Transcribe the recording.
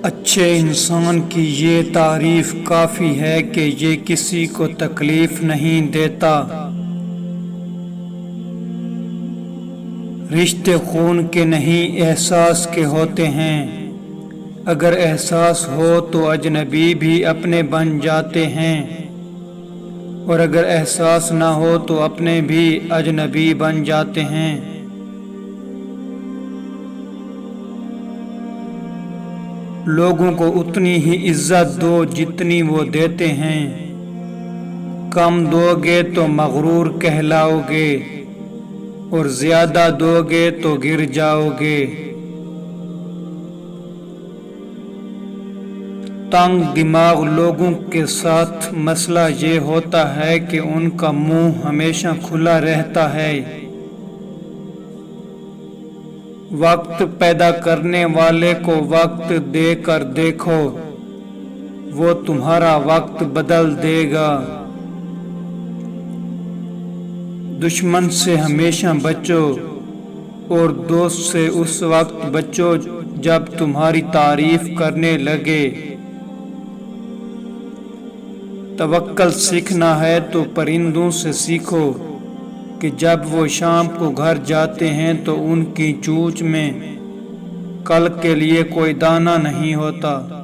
اچھے انسان کی یہ تعریف کافی ہے کہ یہ کسی کو تکلیف نہیں دیتا۔ رشتے خون کے نہیں احساس کے ہوتے ہیں، اگر احساس ہو تو اجنبی بھی اپنے بن جاتے ہیں، اور اگر احساس نہ ہو تو اپنے بھی اجنبی بن جاتے ہیں۔ لوگوں کو اتنی ہی عزت دو جتنی وہ دیتے ہیں، کم دو گے تو مغرور کہلاؤ گے، اور زیادہ دو گے تو گر جاؤ گے۔ تنگ دماغ لوگوں کے ساتھ مسئلہ یہ ہوتا ہے کہ ان کا منہ ہمیشہ کھلا رہتا ہے۔ وقت پیدا کرنے والے کو وقت دے کر دیکھو، وہ تمہارا وقت بدل دے گا۔ دشمن سے ہمیشہ بچو اور دوست سے اس وقت بچو جب تمہاری تعریف کرنے لگے۔ توکل سیکھنا ہے تو پرندوں سے سیکھو کہ جب وہ شام کو گھر جاتے ہیں تو ان کی چونچ میں کل کے لیے کوئی دانہ نہیں ہوتا۔